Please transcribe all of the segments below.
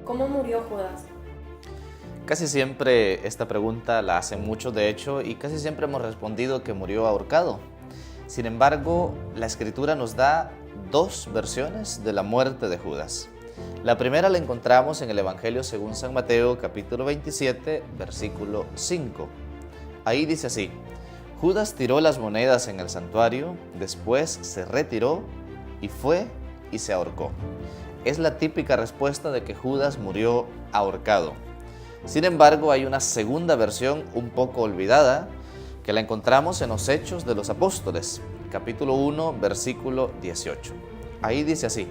¿Cómo murió Judas? Casi siempre esta pregunta la hacen muchos, de hecho, y casi siempre hemos respondido que murió ahorcado. Sin embargo, la Escritura nos da dos versiones de la muerte de Judas. La primera la encontramos en el Evangelio según San Mateo, capítulo 27, versículo 5. Ahí dice así: Judas tiró las monedas en el santuario, después se retiró y fue y se ahorcó. Es la típica respuesta de que Judas murió ahorcado. Sin embargo, hay una segunda versión un poco olvidada que la encontramos en los Hechos de los Apóstoles, capítulo 1, versículo 18. Ahí dice así: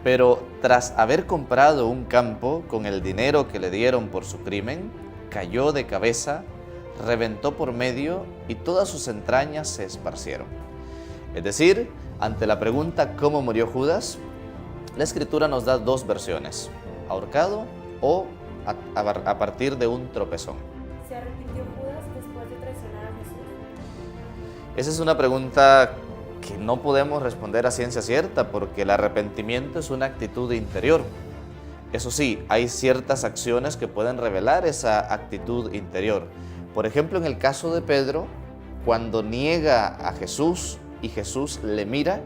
Pero tras haber comprado un campo con el dinero que le dieron por su crimen, cayó de cabeza, reventó por medio y todas sus entrañas se esparcieron. Es decir, ante la pregunta ¿cómo murió Judas?, la Escritura nos da dos versiones: ahorcado o a partir de un tropezón. ¿Se arrepintió Judas después de traicionar a Jesús? Esa es una pregunta que no podemos responder a ciencia cierta, porque el arrepentimiento es una actitud interior. Eso sí, hay ciertas acciones que pueden revelar esa actitud interior. Por ejemplo, en el caso de Pedro, cuando niega a Jesús y Jesús le mira,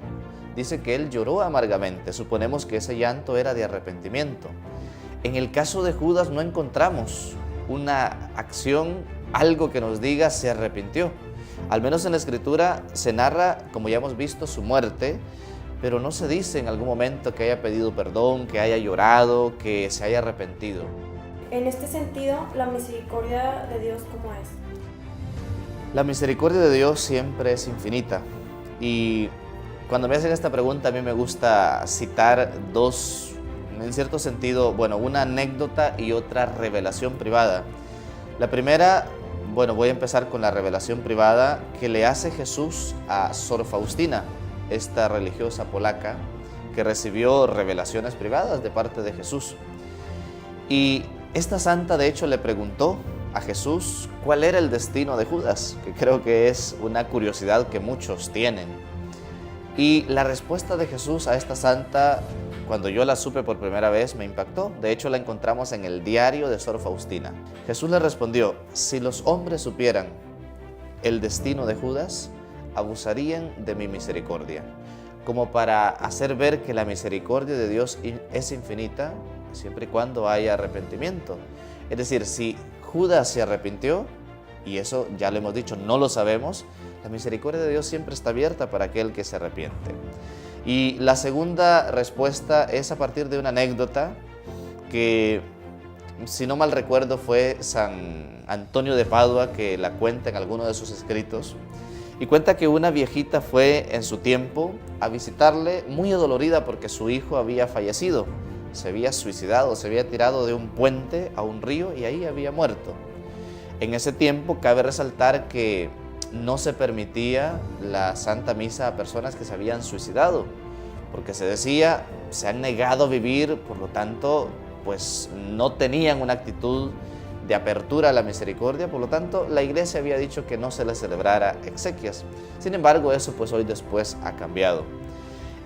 dice que él lloró amargamente. Suponemos que ese llanto era de arrepentimiento. En el caso de Judas no encontramos una acción, algo que nos diga se arrepintió. Al menos en la Escritura se narra, como ya hemos visto, su muerte, pero no se dice en algún momento que haya pedido perdón, que haya llorado, que se haya arrepentido. En este sentido, la misericordia de Dios, ¿cómo es? La misericordia de Dios siempre es infinita, y cuando me hacen esta pregunta a mí me gusta citar dos, en cierto sentido, una anécdota y otra revelación privada. La primera, voy a empezar con la revelación privada que le hace Jesús a Sor Faustina, esta religiosa polaca que recibió revelaciones privadas de parte de Jesús. Y esta santa de hecho le preguntó a Jesús cuál era el destino de Judas, que creo que es una curiosidad que muchos tienen. Y la respuesta de Jesús a esta santa, cuando yo la supe por primera vez, me impactó. De hecho, la encontramos en el diario de Sor Faustina. Jesús le respondió: si los hombres supieran el destino de Judas, abusarían de mi misericordia, como para hacer ver que la misericordia de Dios es infinita, siempre y cuando haya arrepentimiento. Es decir, si Judas se arrepintió, y eso ya lo hemos dicho, no lo sabemos, la misericordia de Dios siempre está abierta para aquel que se arrepiente. Y la segunda respuesta es a partir de una anécdota que, si no mal recuerdo, fue San Antonio de Padua que la cuenta en alguno de sus escritos. Y cuenta que una viejita fue en su tiempo a visitarle muy adolorida porque su hijo había fallecido. Se había suicidado, se había tirado de un puente a un río y ahí había muerto. En ese tiempo cabe resaltar que no se permitía la Santa Misa a personas que se habían suicidado, porque se decía, se han negado a vivir, por lo tanto, pues no tenían una actitud de apertura a la misericordia, por lo tanto, la Iglesia había dicho que no se les celebrara exequias. Sin embargo, eso pues hoy después ha cambiado.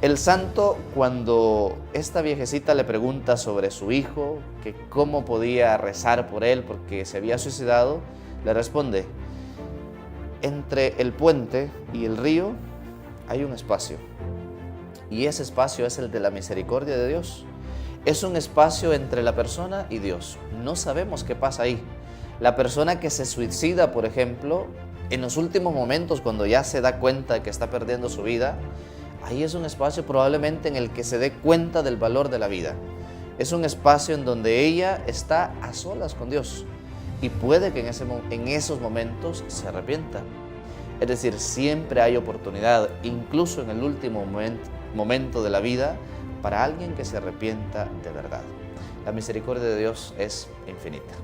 El santo, cuando esta viejecita le pregunta sobre su hijo, que cómo podía rezar por él porque se había suicidado, le responde: entre el puente y el río hay un espacio, y ese espacio es el de la misericordia de Dios. Es un espacio entre la persona y Dios. No sabemos qué pasa ahí. La persona que se suicida, por ejemplo, en los últimos momentos, cuando ya se da cuenta de que está perdiendo su vida, ahí es un espacio probablemente en el que se dé cuenta del valor de la vida. Es un espacio en donde ella está a solas con Dios y puede que en esos momentos se arrepienta. Es decir, siempre hay oportunidad, incluso en el último momento de la vida, para alguien que se arrepienta de verdad. La misericordia de Dios es infinita.